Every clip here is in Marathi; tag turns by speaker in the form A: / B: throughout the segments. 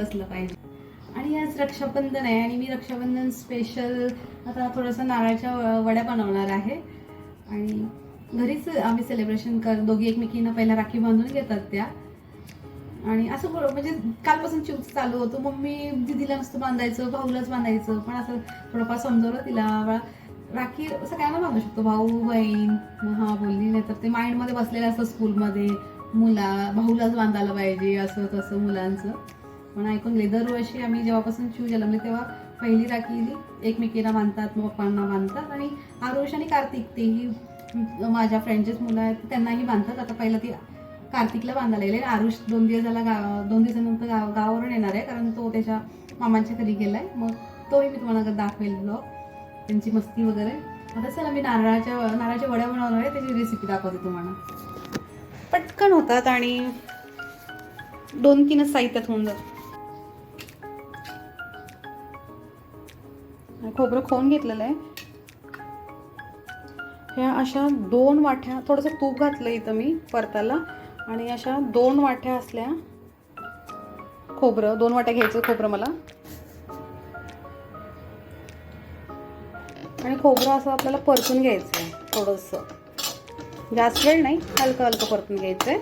A: असलं पाहिजे. आणि आज रक्षाबंधन आहे आणि मी रक्षाबंधन स्पेशल आता थोडंसं नारळाच्या वड्या बनवणार आहे. आणि घरीच आम्ही सेलिब्रेशन दोघी एकमेकींना पहिला राखी बांधून घेतात त्या. आणि असं म्हणजे कालपासून चिवच चालू होतं, मम्मी दिदीला नुसतं बांधायचं, भाऊलाच बांधायचं. पण असं थोडंफार समजवलं तिला, राखी सगळ्यांना बांधू शकतो, भाऊ बहीण. हा बोलली, नाही तर ते माइंडमध्ये बसलेलं असतं स्कूलमध्ये, भाऊलाच बांधायला पाहिजे असं तसं मुलांचं. पण ऐकून घे, दरवर्षी आम्ही जेव्हापासून शिव जन्मले तेव्हा पहिली राखी एकमेकींना बांधतात, मग पप्पांना बांधतात. आणि आरुष आणि कार्तिक, तेही माझ्या फ्रेंडचेच मुलं आहेत, त्यांनाही बांधतात. आता पहिला ती कार्तिकला बांधायला गेले. आरुष 2 दिवस झाला 2 दिवसानंतर गावावरून येणार आहे, कारण तो त्याच्या मामांच्या घरी गेलाय. मग तोही मी तुम्हाला दाखवेल ब्लॉग, त्यांची मस्ती वगैरे. आता चला मी नारळाच्या वड्या बनवणार आहे, त्याची रेसिपी दाखवते तुम्हाला. पटकन होतात आणि 2-3 साहित्यात होऊन जातात. खोबरं खाऊन घेतलेलं आहे. ह्या अशा 2 वाट्या, थोडंसं तूप घातलं इथं मी परताला. आणि अशा 2 वाट्या असल्या खोबरं, 2 वाट्या घ्यायचं खोबरं मला. आणि खोबरं असं आपल्याला परतून घ्यायचं आहे थोडंसं, जास्त वेळ नाही, हलकं हलकं परतून घ्यायचं आहे.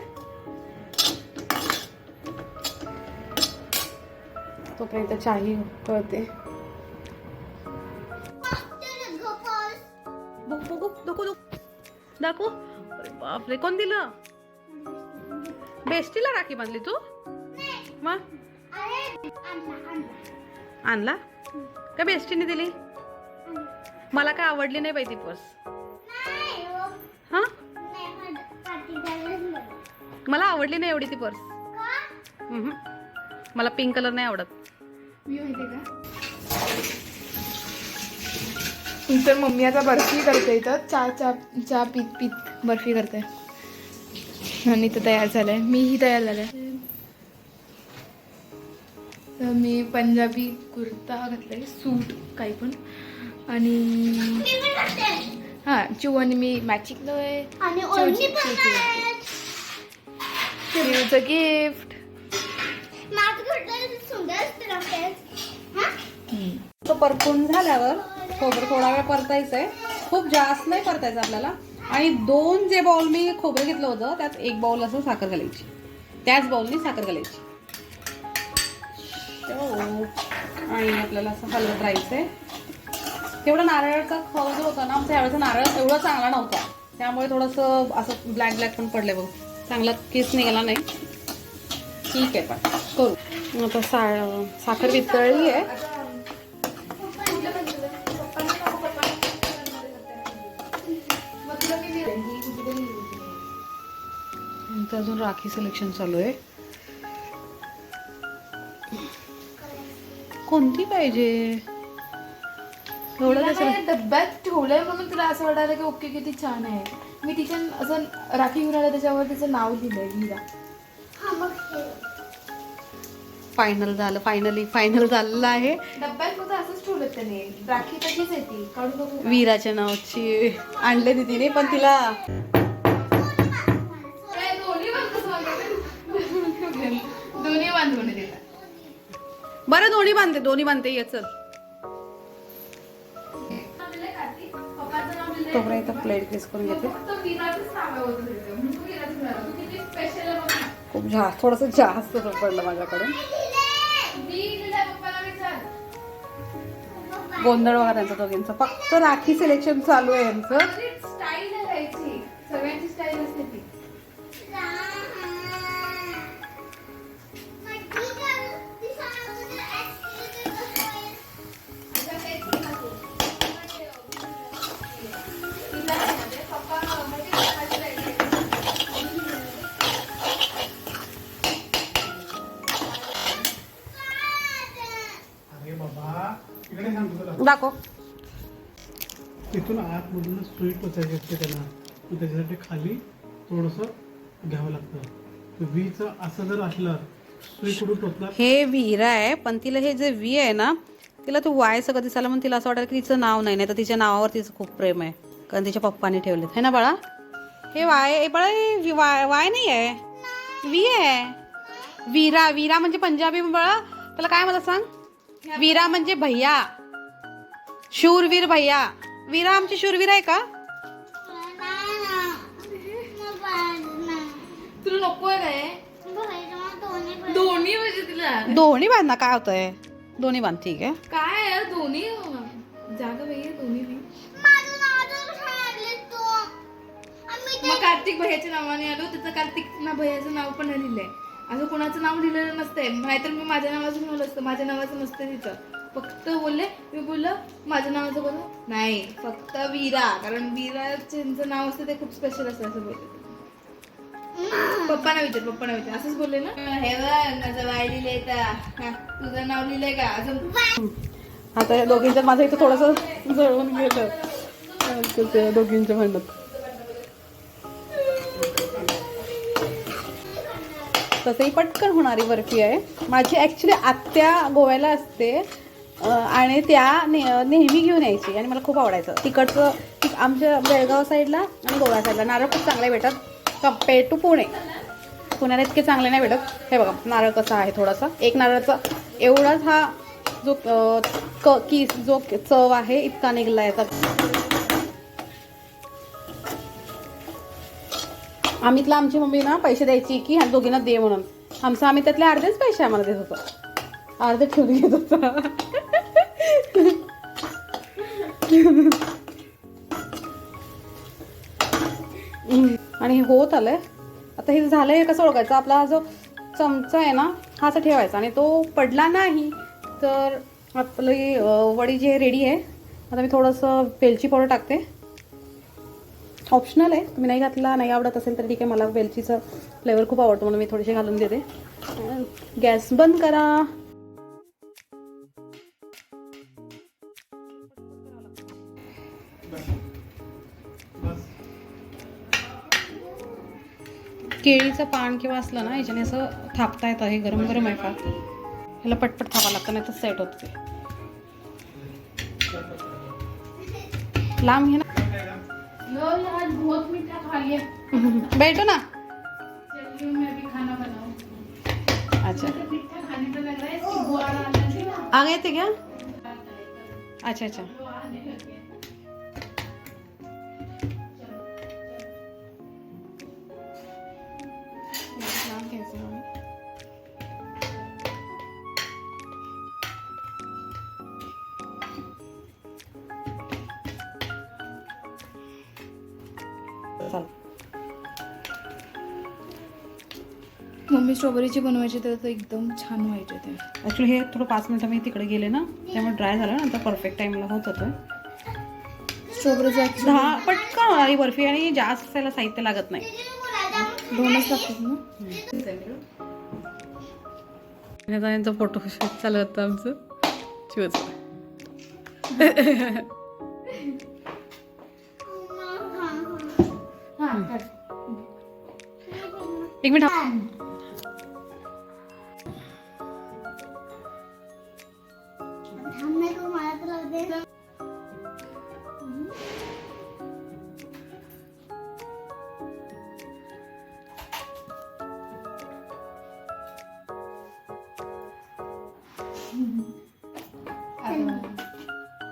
A: तोपर्यंत चाही कळते. दाखवू. बापरे, कोण दिलं? बेस्टीला राखी बांधली तू? मग आणला का बेस्टीने दिली? मला काय आवडली नाही बाई ती पर्स. हा, मला आवडली नाही एवढी ती पर्स. मला पिंक कलर नाही आवडत.
B: तर मम्मी आता बर्फी करते, इथं चहा पीत बर्फी करते. आणि इथं तयार झालंय, मीही तयार झालंय. तर मी पंजाबी कुर्ता घातलाय, सूट काही पण. आणि हा, चिव आणि मी मॅचिंग आहे. चिवचं गिफ्ट.
A: तो परतून झाल्यावर खोबरं थोडा वेळ परतायचं आहे, खूप जास्त नाही परतायचं आपल्याला. आणि 2 जे बाउल मी खोबरं घेतलं होतं त्यात 1 बाउल असं साखर घालायची, त्याच बाउलनी साखर घालायची. आणि आपल्याला असं हलवत राहायचंय. तेवढा नारळाचा खव जो होता ना आमचा, यावेळेचा नारळ एवढा चांगला नव्हता, त्यामुळे थोडंसं असं ब्लॅक पण पडले बघ, चांगला केस निघाला नाही. ठीक आहे, पण करू. आता साखर वितळली आहे. अजून राखी सिलेक्शन चालू आहे. कोणती पाहिजे?
B: एवढं डब्यात ठेवलंय म्हणून तुला असं वाटायला की ओके किती छान आहे. मी तिच्या असं राखी घेऊन आला, त्याच्यावर तिचं नाव लिहिलंय वीरा.
A: फायनल झालं, फायनल झालेलं आहे.
B: डब्यात फक्त असंच ठेवलं त्याने, राखी तशीच आहे ती, काढू नको.
A: वीराच्या नावाची आणले तिने, पण तिला
B: दोन्ही बांधून दिला.
A: बरं, दोन्ही बांधते ये चल. तोपर्यंत प्लेट केस करून घेते. खूप थोडंसं जास्त पडलं माझ्याकडून. गोंधळ बघा त्यांचा दोघींचा, फक्त राखी सिलेक्शन चालू आहे यांचं.
B: स्टाईल आहे सगळ्यांची स्टाईल असते ती.
A: दाखव.
C: तिथून आतमधून सुई टोचायची असते त्यांना, त्याच्यासाठी खाली थोडंसं घ्यावं लागतं. वीचं असं जर असलं, सुई कुठून टोचणार?
A: हे वीरा आहे, पण तिला हे जे वी आहे ना, तिला तो वाय सगळं दिसायला, म्हणून तिला असं वाटतं की तिचं नाव नाही, तर तिच्या नावावर तिचं खूप प्रेम आहे, कारण तिच्या पप्पाने ठेवलेत. है ना बाळा? हे वाय बाळा, वाय नाही आहे, वी आहे. वीरा म्हणजे पंजाबी बाळा त्याला काय मला सांग? वीरा म्हणजे भैया, शूरवीर भैया. वीरा आमची शूरवीर आहे का?
B: तुला नको आहे दोन्ही म्हणजे तिला
A: दोन्ही बांध ना, काय होतंय? दोन्ही बांध, ठीक आहे.
B: काय आहे दोन्ही जागा भैया दोन्ही बी. मग कार्तिक भैयाच्या नावाने आलो, तिथं कार्तिक ना भैयाचं नाव पण नाही लिहिलंय. असं कोणाचं नाव लिहिलेलं नसतंय. नाहीतर मी माझ्या नावाचं लिहिलं असतं. माझ्या नावाचं नसतं तिथं. फक्त बोलले, मी बोललं माझ्या नावाचं बोल नाही, फक्त वीरा, कारण वीराचं नाव असतं ते खूप स्पेशल असतं असं बोलले. पप्पाना विचार असंच बोलले ना. हे बघ माझं बाय लिहिलंय का, तुझं नाव लिहिलंय का अजून.
A: आता या दोघींचं माझं इथं थोडंसं जळून गेलं दोघींच्या भांडणात. तसंही पटकन होणारी बर्फी आहे. माझी ॲक्च्युली आत्या गोव्याला असते आणि त्या नेहमी घेऊन यायची आणि मला खूप आवडायचं. तिकडचं आमच्या बेळगाव साईडला आणि गोवा साईडला नारळ खूप चांगले भेटतात कम्पेअर टू पुणे. पुण्याला इतके चांगले नाही भेटत. हे बघा नारळ कसा आहे, थोडासा एक नारळाचा एवढाच हा जो जो चव आहे इतका निघला याचा. आम्हीतला आमची मम्मी ना पैसे द्यायची की ह्या दोघींना दे म्हणून. आम्ही त्यातले अर्धेच पैसे आम्हाला देत होतो, अर्धे ठेवून घेत होतो. आणि हे होत आलंय आता. हे झालंय कसं ओळखायचं? आपला जो चमचा आहे ना हा असा ठेवायचा आणि तो पडला नाही तर आपली वडी जी आहे रेडी आहे. आता मी थोडंसं वेलची पावडर टाकते. ऑप्शनल आहे, तुम्ही नाही घातला नाही आवडत असेल तर ठीक आहे. मला वेलचीचा फ्लेवर खूप आवडतो म्हणून मी थोडीशी घालून देते. गॅस बंद करा. केळीचं पान किंवा असलं ना याच्याने असं थापता येतं. हे गरम गरम आहे फार, ह्याला पटपट थापा लागतं नाही तर सेट होत ते. लांब घे ना.
B: बहुत मीठा खा लिया.
A: बैठो ना.
B: चलिए मैं भी खाना बनाऊं.
A: अच्छा
B: मीठा खाने का लग रहा है इसकी बुआर आने लगी ना.
A: आ गए थे क्या? अच्छा अच्छा. चल.
B: मम्मी स्ट्रॉबेरीची बनवायची तर एकदम छान व्हायचे ते.
A: ॲक्च्युली हे थोडं 5 मिनिटं मी तिकडे गेले ना त्यामुळे ड्राय झालं ना, नंतर परफेक्ट टाईमला होत होतं.
B: स्ट्रॉबेरीचं
A: पटकन होणारी बर्फी आणि जास्त त्याला साहित्य लागत नाही.
B: 2च लागतात ना.
A: त्यांचा फोटो शूट चालू होतं आमचं शिवचं. एक मिनिट.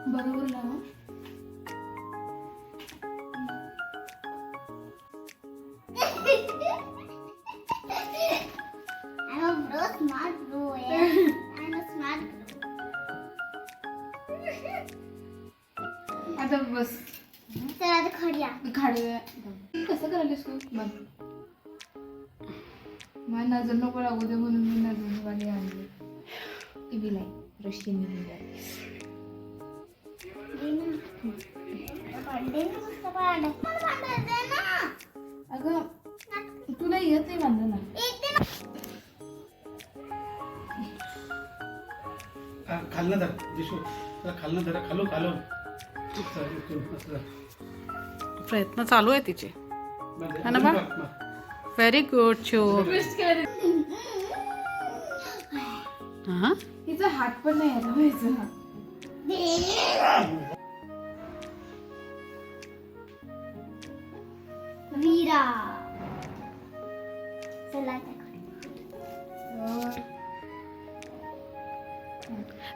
B: बरोबर लावा. आता बस खाडूया. कसं करायलीस तू? बंद. मला नजर नको लागू दे म्हणून मी नजरवाली आणली. टीव्ही नाही रशियन अगं तुला येत नाही बांधलं ना.
C: खाल्लं धर जिशू, खाल्लं धर, खालो खालो.
A: प्रयत्न चालू आहे तिचे. हा ना बा. Very good show. हा
B: तिचा हात पण नाही आला व्हायचा.
D: वीरा चला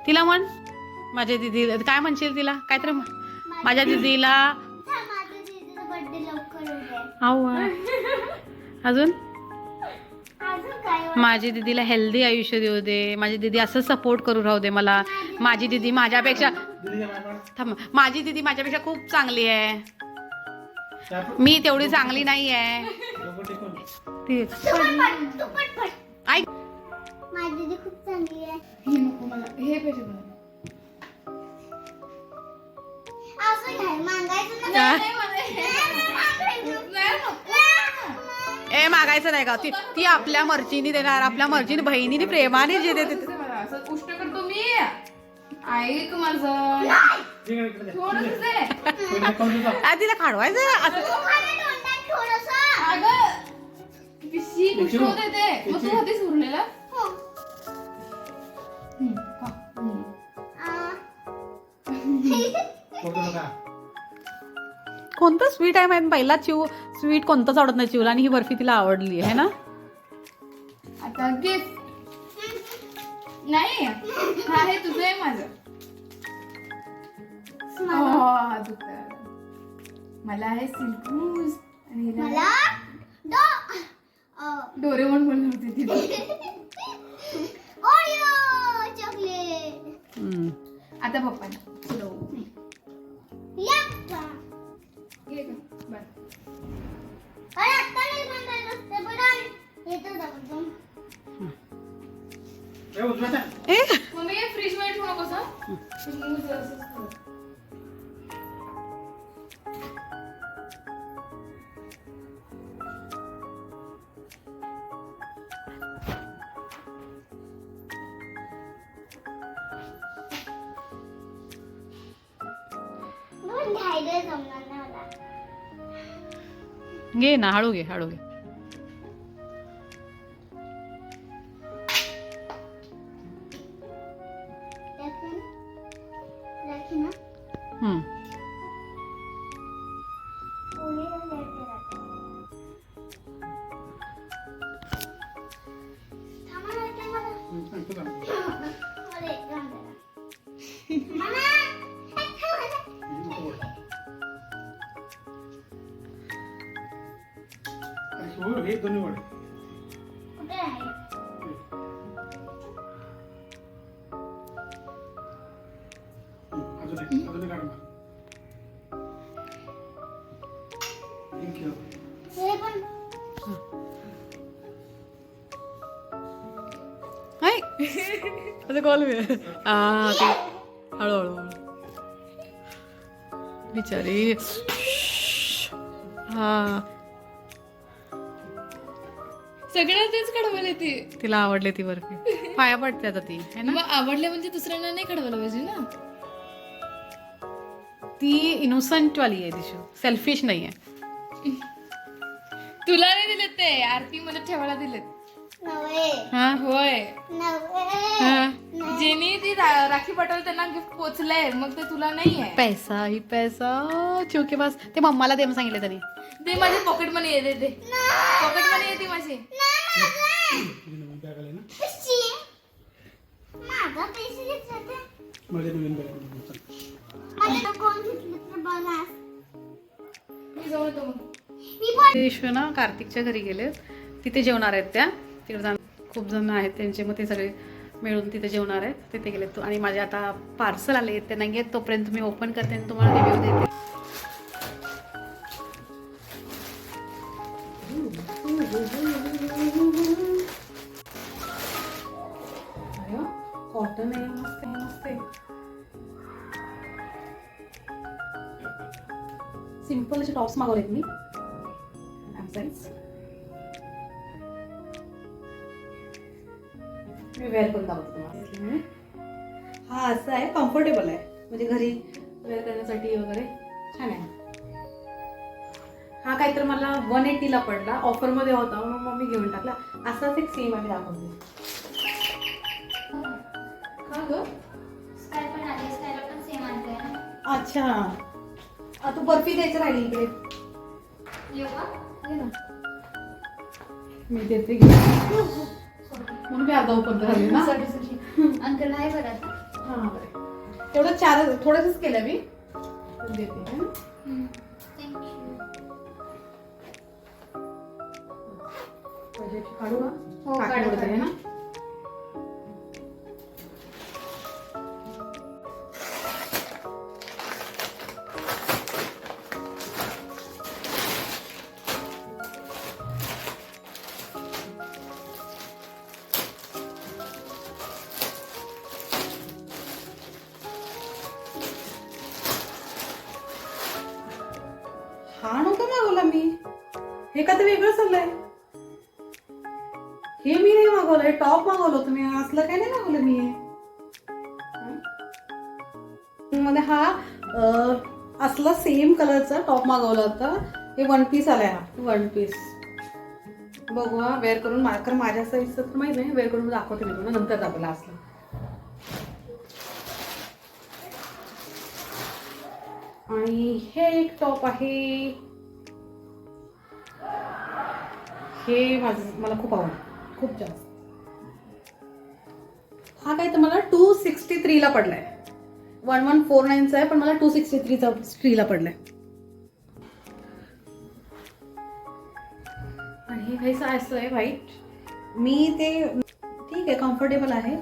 A: तिला म्हण माझ्या दीदीला काय म्हणशील तिला काहीतरी माझ्या दीदीला अजून माझी दीदीला हेल्दी आयुष्य देऊ दे. माझी दीदी असं सपोर्ट करू राहू दे मला. माझी दीदी माझ्यापेक्षा थांब माझी दीदी माझ्यापेक्षा खूप चांगली आहे. मी तेवढी चांगली नाही आहे. ऐक
D: माझी दीदी खूप चांगली आहे.
B: हे नको मला हे पाहिजे मला.
D: असं काय मागायचं ना.
B: नाही मला हे नाही नको.
A: ए मागायचं नाही का ती आपल्या मर्जीने देणार. आपल्या मर्जीने बहिणीने प्रेमाने जे देते
B: असं मला असं उष्ट करतो मी. ऐक माझं थोडंसं दे.
A: तिला खाडवायचं असं.
D: थोडंसं.
B: अगं पिशी उष्ट होते ते. मग तू होतीस उरलेला.
D: हो.
A: कोणतं स्वीट आहे माहिती पहिला चिव स्वीट कोणतंच आवडत नाही चिवला आणि ही बर्फी तिला आवडली आहे ना.
B: आता गिफ्ट नाही हा हे तुझं आहे माझं. मला आहे सिल्कूस आणि हिला
D: मला
B: डोरेमोन बोलली होती ती.
D: Oreo chocolate.
B: आता पप्पांना चलो
D: यप्पा.
B: घे गं. बाय.
D: अरे आता नाही बनवायचं असते पण येतं जाऊन.
A: ए
B: मम्मी हे फ्रीज मध्ये ठेवू नकोस हं? स्मूथ असं ठेव.
D: पण घ्यायला जमणार नाही मला.
A: घे ना हळू घे हळू घे.
D: राखी ना. पोळीला द्यायचं राहतं. थांबा ना, थांबा ना. मला एक काम करा. मला एक थांबा ना.
C: हे दोन्ही वडे
D: कुठे आहे?
C: अजून काढ.
D: हे पण
A: कॉल हळूहळू बिचारी. हा
B: सगळं तेच कडवले ती.
A: तिला आवडली ती बर्फी. पाया पडते आता ती है ना.
B: मग आवडले म्हणजे दुसऱ्यांना नाही कडवलं पाहिजे ना.
A: ती इनोसंट वाली आहे दिशू. सेल्फिश नाही आहे.
B: तुला नाही दिलेत ते आरती मध्ये ठेवायला दिलेत.
D: नव्हे.
A: हा
B: होय
D: नव्हे.
B: जेनी ती राखी पाठवली त्यांना गिफ्ट पोचलंय मग ते तुला नाही आहे.
A: पैसा ही पैसा चुके बस. ते मम्माला दे सांगितले त्यांनी.
B: ते माझी पॉकेट मनी येते ते पॉकेट मनी येते माझी.
D: कशी? माझा पैसे घेतले.
C: माझ्या नवीन बॅग.
D: माझ्या कोण घेतले तर बघा.
B: मी जवळ येतो मग.
D: मी पण
A: विश्व ना कार्तिकच्या घरी गेले. तिथे जेवणार आहेत त्या. तिकडे जाण खूप जण आहेत त्यांचे. मग ते सगळे मिळून तिथे जेवणार आहेत. तिथे गेले तो. आणि माझे आता पार्सल आले ते नाही आहेत. तोपर्यंत मी ओपन करते आणि तुम्हाला रिव्ह्यू देते. कॉटन आहे मस्त आहे मस्त आहे. सिंपल असे टॉप्स मागवलेत मी. मी वेअर करून दाखवते तुम्हाला. हा असं आहे कम्फर्टेबल आहे म्हणजे घरी वेअर करण्यासाठी वगैरे छान आहे. हा काहीतरी मला 180ला पडला. ऑफरमध्ये होता म्हणून मग मी घेऊन टाकला. असाच एक सेम आम्ही दाखवते.
B: का ग
D: स्काय पण आले. स्कायला पण सेम आणते ना.
A: अच्छा तू बर्फी द्यायचं राहिली इकडे.
D: येऊ का?
A: ये ना. मी देते म्हणून मी अर्धा ओपन करायला ना.
D: सॉरी अंकल आहे बरं आता.
A: हा बरं तेवढं 4 थोडंसंच केलं मी देते है ना? पैशाची काढू का?
B: हो,
A: काढून
B: काढा,
A: देते, है ना? हा नव्हता मागवला मी हे का तर वेगळं चाललंय हे मी नाही मागवलं हे टॉप मागवलं होतं मी असलं काय नाही मागवलं मी मध्ये हा असला सेम कलरचा टॉप मागवला होता हे 1 पीस आलाय हा 1 पीस बघू हा वेअर करून कारण माझ्या साईजचं तर माहित नाही वेअर करून दाखवते मी तुम्हाला नंतर दाखवला असला आणि हे एक टॉप आहे हे मला खूप आवडलं खूप जास्त हा काय तर मला 263 ला पडलाय 1149चा आहे पण मला 263 ला पडलाय आणि हे काहीच असं आहे व्हाईट मी ते ठीक आहे कम्फर्टेबल आहे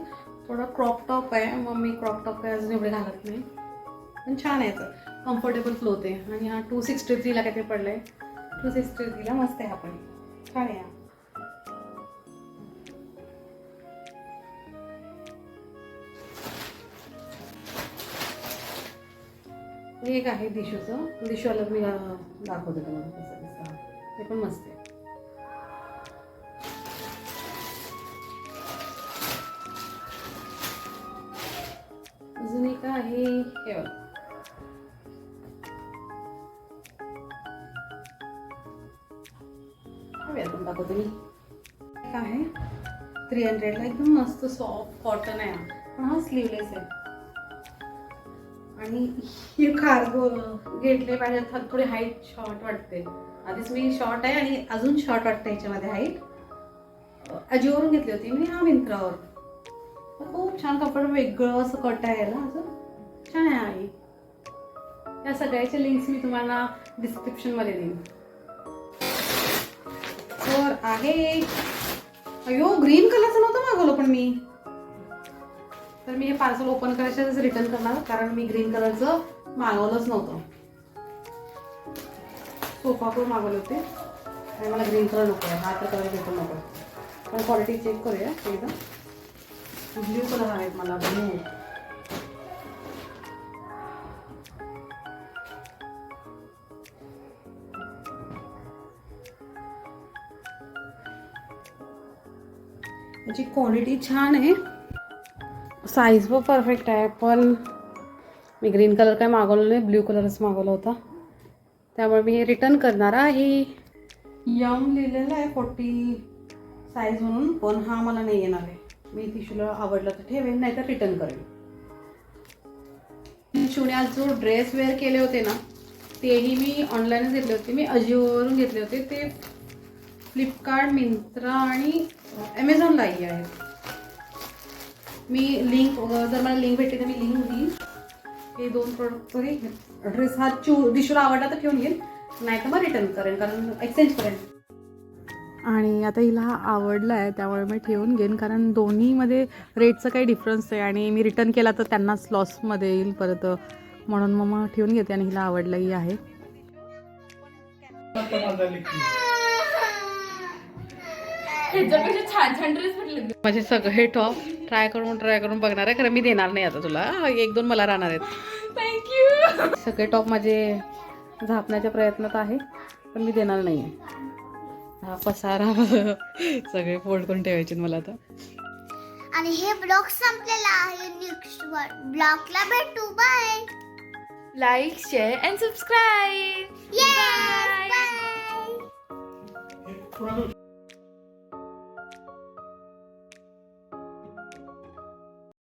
A: थोडा क्रॉप टॉप आहे मग मी क्रॉप टॉप काय अजून एवढे घालत नाही पण छान आहे कम्फर्टेबल क्लोथ आहे आणि हा 263 ला काहीतरी पडलाय 263 ला मस्त आहे हा पण छान आहे हे एक आहे दिशूचं दिशूला मी दाखवते तुम्हाला कसं दिसतं ते पण मस्त आहे अजून एक आहे हे बघा वेलकम दाखवते मी आहे 300 ला एकदम मस्त सॉफ्ट कॉटन आहे पण हा स्लीवलेस आहे आणि हे कार्गो घेतले पाहिजे थोडी हाईट शॉर्ट वाटते आधीच मी शॉर्ट आहे आणि अजून शॉर्ट वाटते याच्यामध्ये हाईट अजिओवरून घेतली होती मी हा मिंत्रावर खूप छान कपडा वेगळं असं कट आहे याला असं छान आहे या सगळ्याच्या लिंक्स मी तुम्हाला डिस्क्रिप्शन मध्ये देईन तर आहे अयो ग्रीन कलरचं नव्हतं मागवलं पण मी तर मी हे पार्सल ओपन करायच्याच रिटर्न करणार कारण मी ग्रीन कलरचं मागवलंच नव्हतं सोफापूर मागवले होते आणि मला ग्रीन कलर नको आहे हा तर कलर भेटून नको पण क्वालिटी चेक करूया एकदा ब्ल्यू कलर आहेत मला ब्ल्यू याची क्वालिटी छान आहे साईज पण परफेक्ट आहे पण मी ग्रीन कलर काय मागवलं नाही ब्ल्यू कलरच मागवला होता त्यामुळे मी हे रिटर्न करणार आहे यम लिहिलेलं आहे 40 साईज म्हणून पण हा मला नाही येणार आहे मी तिशूला आवडलं तर ठेवेन नाही तर रिटर्न करेन तिशूने आज जो ड्रेस वेअर केले होते ना तेही मी ऑनलाईनच घेतले होते मी अजिओवरून घेतले होते ते फ्लिपकार्ट मिंत्रा आणि ॲमेझॉनलाही आहेत मी लिंक जर मला लिंक भेटली तर मी लिंक देईन हे 2 प्रोडक्ट तरी ड्रेस हा दिशूला आवडला तर ठेवून घेईन नाही तर मग रिटर्न करेन कारण एक्सचेंज करेन आणि आता हिला हा आवडला आहे त्यामुळे मी ठेवून घेईन कारण दोन्हीमध्ये रेटचं काही डिफरन्स आहे आणि मी रिटर्न केला तर त्यांनाच लॉसमध्ये येईल परत म्हणून मग ठेवून घेते आणि हिला आवडलाही आहे
B: ह्याच्यापेक्षा छान छान ड्रेस भेटले
A: माझे सगळे टॉप ट्राय करून बघणार आहे खरं मी देणार नाही आता तुला 1-2 मला राहणार आहेत
B: थँक्यू
A: सगळे टॉप माझे झापण्याच्या प्रयत्नात आहे पण मी देणार नाही हा पसारा सगळे फोल्ड करून ठेवायचे मला आता
D: आणि हे ब्लॉग संपलेला आहे नेक्स्ट ब्लॉगला भेटू bye
B: like share and subscribe
D: bye
C: थोडा